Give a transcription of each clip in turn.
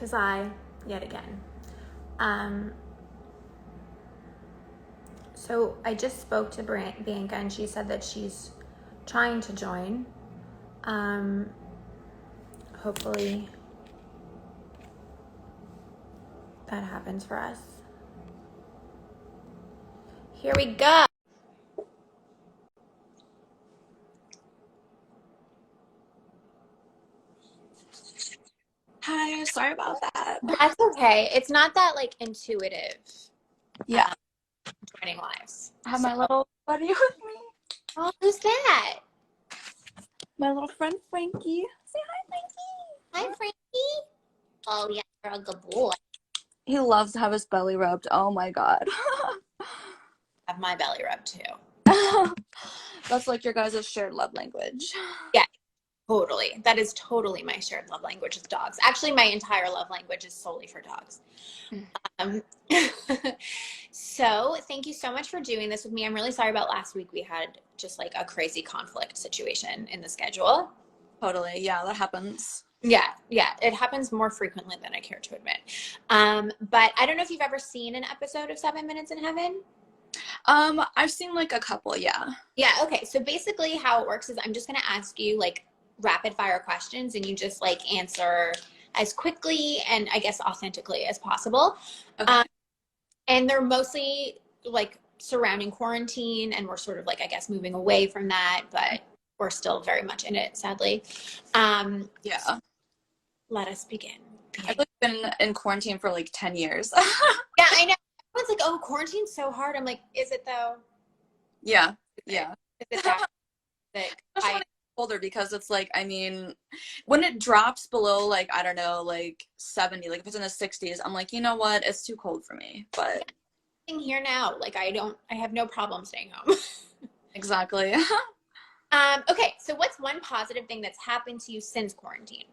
'tis I yet again. So I just spoke to Bianca, and she said that she's trying to join. Hopefully that happens for us. Here we go. Hi, sorry about that. That's okay. It's not that like intuitive. Yeah, Joining lives. I have my little buddy with me. Oh, who's that? My little friend Frankie. Say hi, Frankie. Hi, Frankie. Oh yeah, you're a good boy. He loves to have his belly rubbed. Oh my god. I have my belly rubbed too. That's like your guys' shared love language. Yeah, totally. That is totally my shared love language with dogs. Actually, my entire love language is solely for dogs. Um, so thank you so much for doing this with me. I'm really sorry about last week. We had just like a crazy conflict situation in the schedule. Totally. Yeah, that happens. Yeah, it happens more frequently than I care to admit. But I don't know if you've ever seen an episode of 7 Minutes in Heaven. I've seen like a couple, yeah. Yeah, okay. So basically how it works is I'm just going to ask you like rapid fire questions, and you just like answer as quickly and I guess authentically as possible. Okay. And they're mostly like surrounding quarantine, and we're sort of like, I guess, moving away from that, but we're still very much in it, sadly. Yeah. So let us begin. I've like been in quarantine for like 10 years. Yeah, I know. Everyone's like, oh, quarantine's so hard. I'm like, is it though? Yeah. Yeah. Is it that thick? Especially when it's older, because it's like, I mean, when it drops below like, I don't know, like 70, like if it's in the 60s, I'm like, you know what? It's too cold for me. But Here now, like I have no problem staying home. exactly. Okay, so what's one positive thing that's happened to you since quarantine?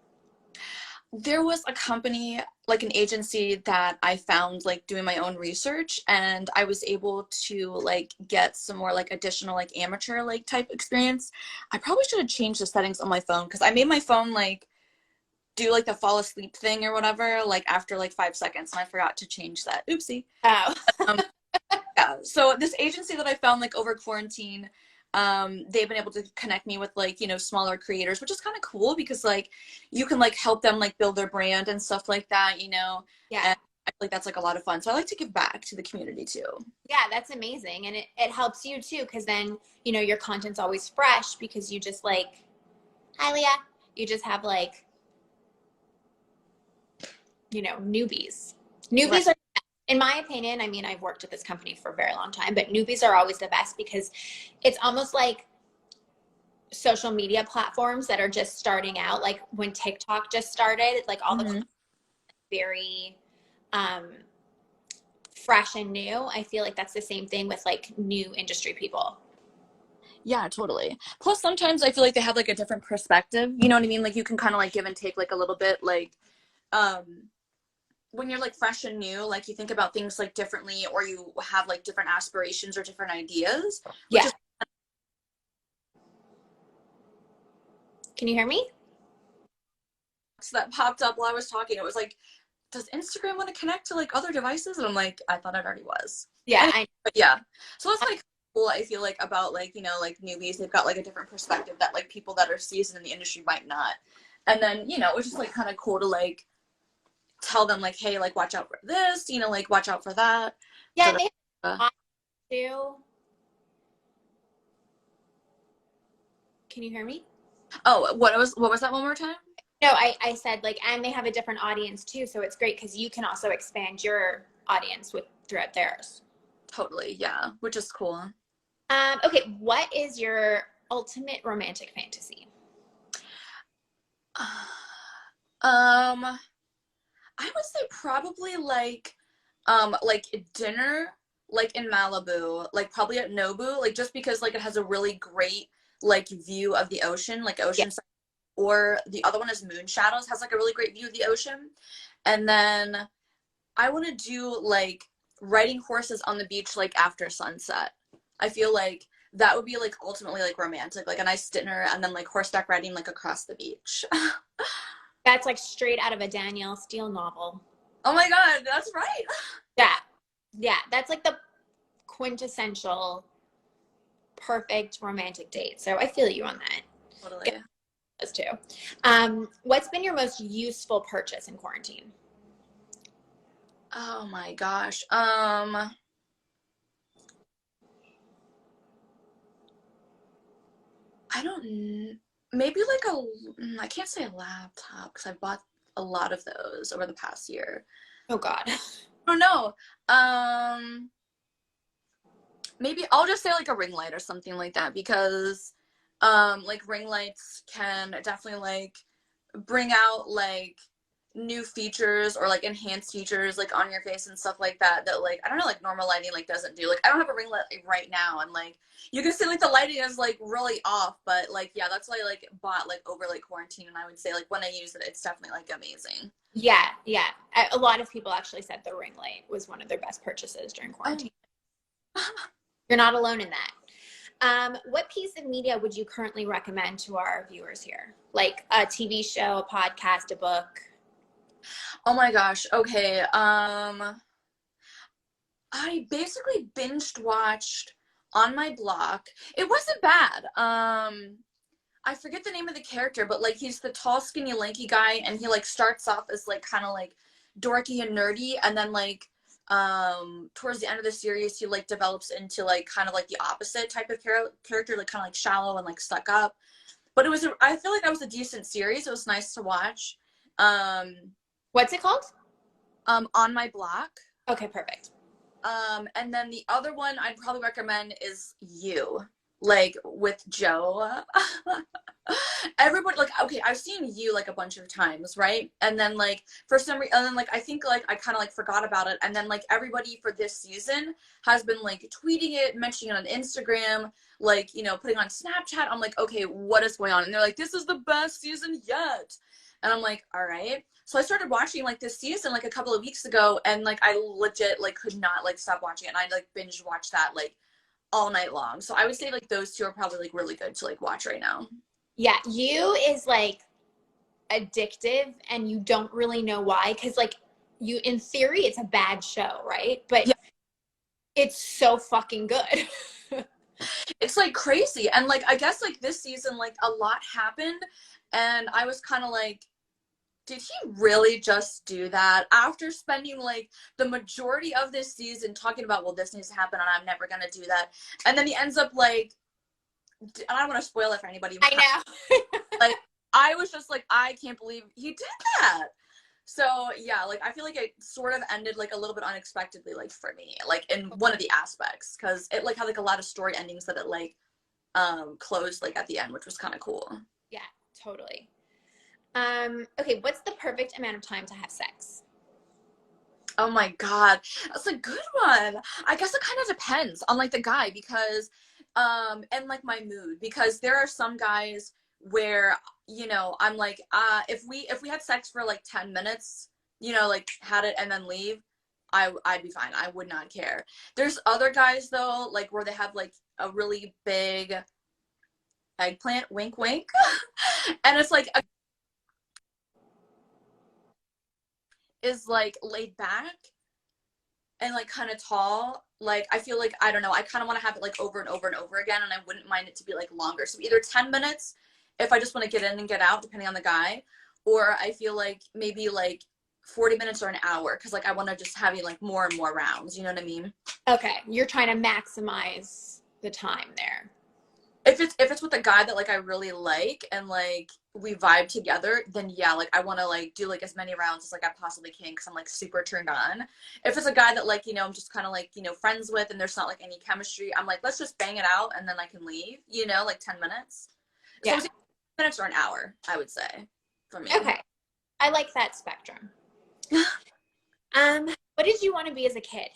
There was a company, like an agency that I found like doing my own research, and I was able to like get some more like additional like amateur like type experience. I probably should have changed the settings on my phone, because I made my phone like do like the fall asleep thing or whatever like after like 5 seconds, and I forgot to change that. Oopsie. Oh. Um, yeah. So this agency that I found like over quarantine, they've been able to connect me with like, you know, smaller creators, which is kind of cool, because like you can like help them like build their brand and stuff like that, you know. Yeah. And I feel like that's like a lot of fun. So I like to give back to the community too. Yeah, that's amazing. And it helps you too, because then, you know, your content's always fresh, because you just like, hi Leah, you just have like, you know, newbies. Newbies Right. are, in my opinion, I mean, I've worked at this company for a very long time, but newbies are always the best, because it's almost like social media platforms that are just starting out. Like when TikTok just started, like all the very fresh and new. I feel like that's the same thing with like new industry people. Yeah, totally. Plus sometimes I feel like they have like a different perspective, you know what I mean? Like you can kind of like give and take like a little bit, like when you're like fresh and new, like you think about things like differently, or you have like different aspirations or different ideas, which Yeah. is Can you hear me? that popped up while I was talking. It was like, does Instagram want to connect to like other devices? And I'm like, I thought it already was. Yeah. But yeah. So that's like cool, I feel like, about like, you know, like newbies, they've got like a different perspective that like people that are seasoned in the industry might not. And then, you know, it was just like kind of cool to like tell them like, hey, like watch out for this, you know, like watch out for that. Yeah. So And they that, too. Can you hear me? oh, what was that one more time? No, I said like, and they have a different audience too. So it's great because you can also expand your audience with throughout theirs. Totally, yeah, which is cool. Okay, what is your ultimate romantic fantasy? I would say probably like dinner like in Malibu, like probably at Nobu, like just because like it has a really great like view of the ocean, like Yeah. ocean, or the other one is Moon Shadows, has like a really great view of the ocean. And then I want to do like riding horses on the beach like after sunset. I feel like that would be like ultimately like romantic, like a nice dinner and then like horseback riding like across the beach. That's like straight out of a Danielle Steele novel. Oh my God, that's right. Yeah. Yeah. That's like the quintessential perfect romantic date. So I feel you on that. Get Totally. those too. What's been your most useful purchase in quarantine? Oh my gosh. I don't, maybe like I can't say a laptop because I bought a lot of those over the past year. Oh God. I don't know. Um, Maybe I'll just say like a ring light or something like that because like ring lights can definitely like bring out like new features or like enhanced features like on your face and stuff like that that like I don't know like normal lighting like doesn't do. Like I don't have a ring light right now and like you can see like the lighting is like really off, but like yeah, that's why I like bought like over like quarantine and I would say like when I use it it's definitely like amazing. Yeah. Yeah. A lot of people actually said the ring light was one of their best purchases during Oh. quarantine. You're not alone in that. What piece of media would you currently recommend to our viewers here? Like a TV show, a podcast, a book? Oh my gosh. Okay. I basically binged watched on my block. It wasn't bad. I forget the name of the character, but like he's the tall, skinny, lanky guy, and he like starts off as like kind of like dorky and nerdy, and then like towards the end of the series he like develops into like kind of like the opposite type of character, like kind of like shallow and like stuck up. But I feel like that was a decent series. It was nice to watch. Um, What's it called? on my block. Okay, perfect. And then the other one I'd probably recommend is You, like with Joe. Everybody like okay, I've seen You like a bunch of times, right? And then like for some reason, and then like I think like I kind of like forgot about it, and then like everybody for this season has been like tweeting it, mentioning it on Instagram, like you know, putting on Snapchat. I'm like, okay, what is going on? And they're like, this is the best season yet. And I'm like, all right. So I started watching like this season like a couple of weeks ago and like I legit like could not like stop watching it and I like binge watched that like all night long. So I would say like those two are probably like really good to like watch right now. Yeah, You is like addictive and you don't really know why because like you in theory it's a bad show, right? But Yeah, it's so fucking good. it's like crazy. And like I guess like this season like a lot happened and I was kind of like did he really just do that after spending like the majority of this season talking about well this needs to happen and I'm never going to do that and then he ends up like I don't want to spoil it for anybody. I know. Like I was just like, I can't believe he did that. So yeah, like I feel like it sort of ended like a little bit unexpectedly, like for me, like in one of the aspects, because it like had like a lot of story endings that it like closed like at the end, which was kind of cool. Yeah, totally. Okay, what's the perfect amount of time to have sex? Oh my God, that's a good one. I guess it kind of depends on like the guy because and like my mood because there are some guys where you know I'm like if we had sex for like 10 minutes, you know, like had it and then leave, I'd be fine. I would not care. There's other guys though, like where they have like a really big eggplant, wink wink. And it's like is like laid back and like kind of tall. Like I feel like I don't know, I kind of want to have it like over and over and over again and I wouldn't mind it to be like longer. So either 10 minutes if I just want to get in and get out depending on the guy, or I feel like maybe like 40 minutes or an hour because like I want to just have you like more and more rounds, you know what I mean? Okay, you're trying to maximize the time there. If it's with a guy that like I really like and like we vibe together, then yeah, like I want to like do like as many rounds as like I possibly can because I'm like super turned on. If it's a guy that like you know I'm just kind of like you know friends with and there's not like any chemistry, I'm like let's just bang it out and then I can leave, you know, like 10 minutes. So Yeah. it's 10 minutes or an hour, I would say, for me. Okay. I like that spectrum. What did you want to be as a kid?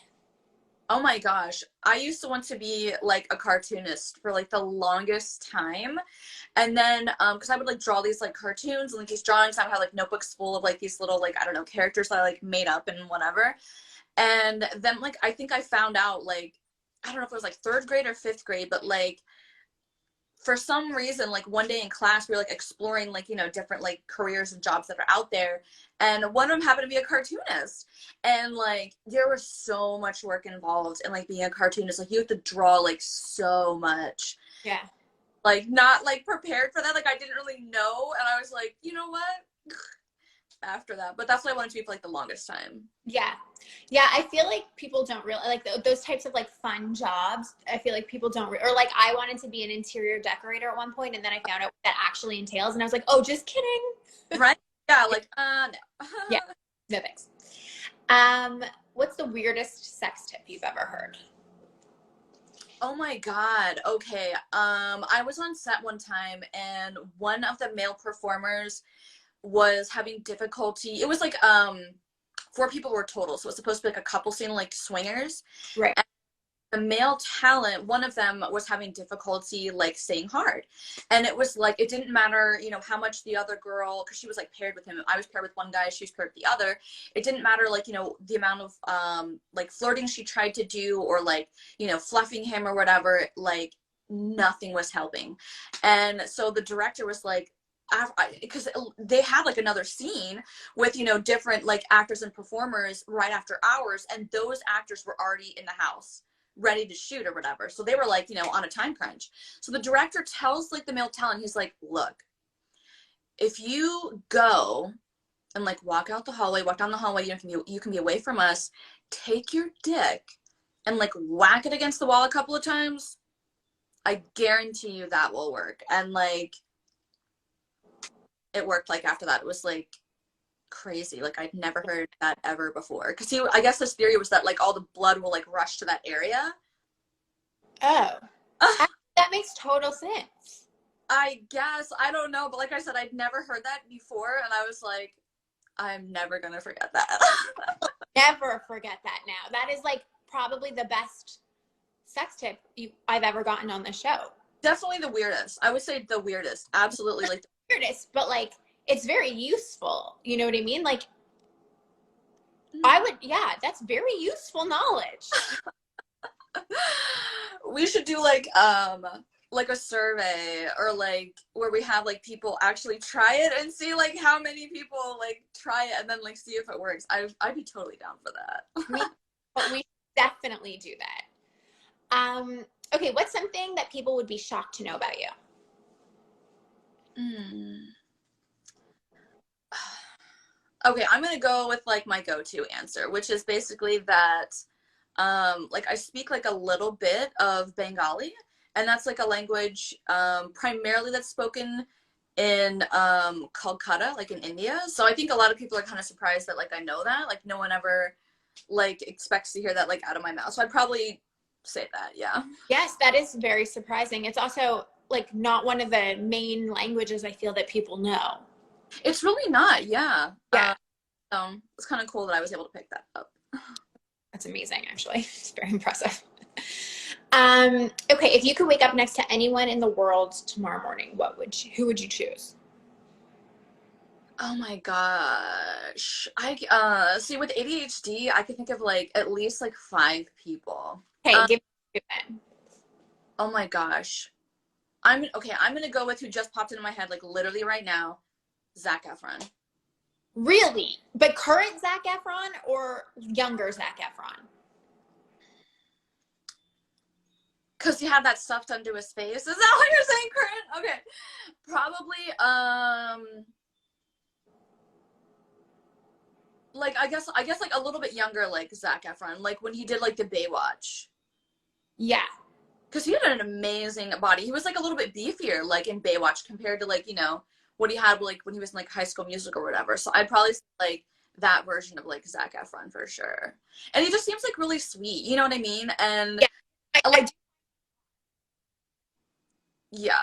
Oh my gosh. I used to want to be like a cartoonist for like the longest time. And then because I would like draw these like cartoons and like these drawings, I would have like notebooks full of like these little like I don't know characters that I like made up and whatever. And then like I think I found out like I don't know if it was like third grade or fifth grade, but like for some reason, like one day in class, we were like exploring like, you know, different like careers and jobs that are out there. And one of them happened to be a cartoonist. And like there was so much work involved in like being a cartoonist. Like you have to draw like so much. Yeah. Like not like prepared for that. Like I didn't really know. And I was like, you know what? After that. But that's what I wanted to be for like the longest time. Yeah. Yeah, I feel like people don't really like those types of like fun jobs. I feel like people don't or like I wanted to be an interior decorator at one point and then I found out what that actually entails and I was like, "Oh, just kidding." Right? Yeah, like no. Yeah. No thanks. What's the weirdest sex tip you've ever heard? Oh my God. Okay. I was on set one time and one of the male performers was having difficulty. It was like 4 people were total, so it was supposed to be like a couple scene, like swingers. Right. And the male talent, one of them was having difficulty like staying hard, and it was like it didn't matter, you know, how much the other girl, because she was like paired with him. I was paired with one guy, she was paired with the other. It didn't matter, like, you know, the amount of like flirting she tried to do or like, you know, fluffing him or whatever. Like nothing was helping, and so the director was like, because they had like another scene with, you know, different like actors and performers right after hours, and those actors were already in the house ready to shoot or whatever, so they were like, you know, on a time crunch. So the director tells like the male talent, he's like, look, if you go and like walk out the hallway, walk down the hallway, you can be away from us, take your dick and like whack it against the wall a couple of times, I guarantee you that will work. And like it worked. Like after that, it was like crazy. Like I'd never heard that ever before. Because he, I guess his theory was that like all the blood will like rush to that area. Oh, that makes total sense. I guess, I don't know, but like I said, I'd never heard that before, and I was like, I'm never gonna forget that. Never forget that now. That is like probably the best sex tip I've ever gotten on the show. Definitely the weirdest. I would say the weirdest. Absolutely, like weirdest, but like it's very useful. You know what I mean? Like I would, yeah, that's very useful knowledge. We should do like a survey, or like where we have like people actually try it and see like how many people like try it and then like see if it works. I'd be totally down for that. But we definitely do that. Okay, what's something that people would be shocked to know about you? Okay, I'm gonna go with like my go-to answer, which is basically that like I speak like a little bit of Bengali, and that's like a language primarily that's spoken in Calcutta, like in India. So I think a lot of people are kind of surprised that like I know that. Like no one ever like expects to hear that like out of my mouth. So I'd probably say that, yeah. Yes, that is very surprising. It's also like not one of the main languages I feel that people know. It's really not, yeah. Yeah. So it's kind of cool that I was able to pick that up. That's amazing, actually. It's very impressive. Okay, if you could wake up next to anyone in the world tomorrow morning, who would you choose? Oh my gosh. I see, with ADHD, I could think of like at least like 5 people. Hey, give me 2 then. Oh my gosh. I'm gonna go with who just popped into my head like literally right now, Zac Efron. Really? But current Zac Efron or younger Zac Efron? Because he had that stuff done to his face. Is that what you're saying, current? Okay. Probably like I guess like a little bit younger, like Zac Efron, like when he did like the Baywatch. Yeah. Because he had an amazing body. He was like a little bit beefier like in Baywatch compared to like, you know, what he had like when he was in like High School Musical or whatever. So I'd probably say like that version of like Zac Efron for sure. And he just seems like really sweet, you know what I mean? And yeah, I do. Yeah.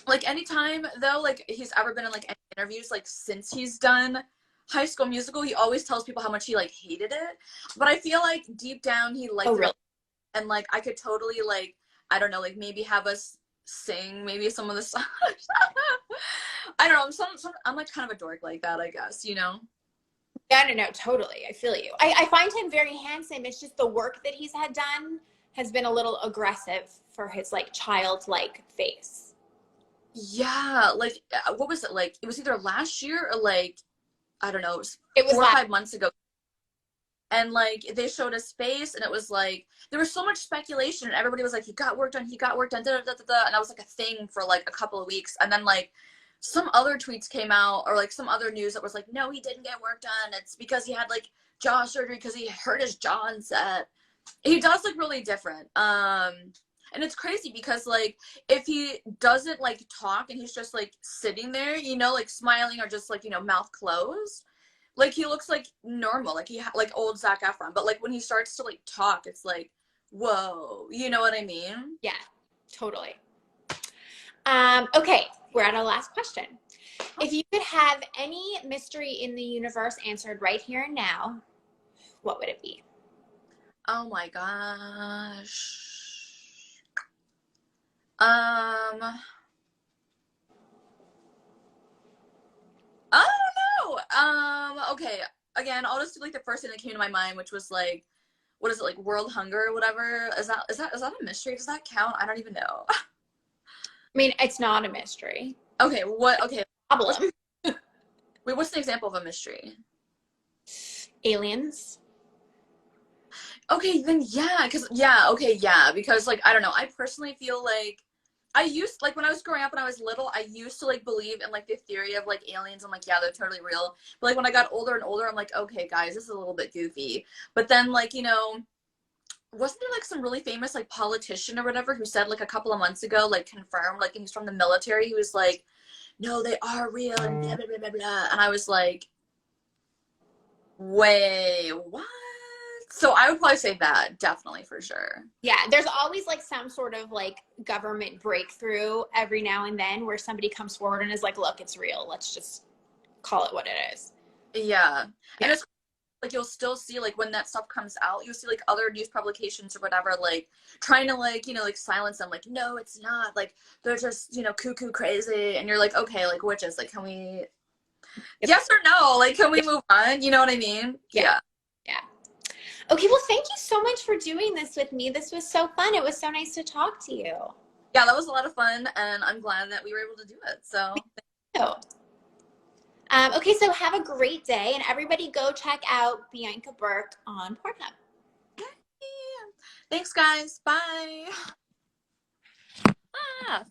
Like anytime though, like he's ever been in like any interviews, like since he's done High School Musical, he always tells people how much he like hated it. But I feel like deep down he liked really? it. And like I could totally like, I don't know, like maybe have us sing maybe some of the songs. I don't know. I'm like kind of a dork like that, I guess, you know? Yeah, no, totally. I feel you. I find him very handsome. It's just the work that he's had done has been a little aggressive for his like childlike face. Yeah, like what was it like? It was either last year or like I don't know, it was It was 4 or 5 months ago. And like they showed his face, and it was like there was so much speculation, and everybody was like, he got work done, he got work done, da, da, da, da, da. And that was like a thing for like a couple of weeks. And then like some other tweets came out, or like some other news that was like, no, he didn't get work done. It's because he had like jaw surgery because he hurt his jaw on set. He does look really different. And it's crazy because like if he doesn't like talk and he's just like sitting there, you know, like smiling or just like, you know, mouth closed, like he looks like normal, like like old Zac Efron. But like when he starts to like talk, it's like, whoa, you know what I mean? Yeah, totally. Okay, we're at our last question. If you could have any mystery in the universe answered right here and now, what would it be? Oh my gosh. I don't know. Okay. Again, I'll just do like the first thing that came to my mind, which was like, what is it, like world hunger or whatever? Is that a mystery? Does that count? I don't even know. I mean, it's not a mystery. Okay, okay. Problem. Wait, what's an example of a mystery? Aliens. Okay, then yeah, because like I don't know, I personally feel like I used like when I was growing up when I was little, I used to like believe in like the theory of like aliens. I'm like, yeah, they're totally real. But like when I got older and older, I'm like, okay, guys, this is a little bit goofy. But then like, you know, wasn't there like some really famous like politician or whatever who said like a couple of months ago, like confirmed, like he's from the military, he was like, no, they are real and blah blah blah blah blah. And I was like, wait, what? So I would probably say that, definitely, for sure. Yeah, there's always like some sort of like government breakthrough every now and then where somebody comes forward and is like, look, it's real. Let's just call it what it is. Yeah. Yeah. And it's like you'll still see like when that stuff comes out, you'll see like other news publications or whatever, like trying to like, you know, like silence them, like, no, it's not. Like they're just, you know, cuckoo crazy. And you're like, okay, like witches, like can we yes or no? Like can we move on? You know what I mean? Yeah. Yeah. Okay, well, thank you so much for doing this with me. This was so fun. It was so nice to talk to you. Yeah, that was a lot of fun, and I'm glad that we were able to do it. So thank you. Okay, so have a great day, and everybody go check out Bianca Burke on Pornhub. Yeah. Thanks, guys. Bye. Ah.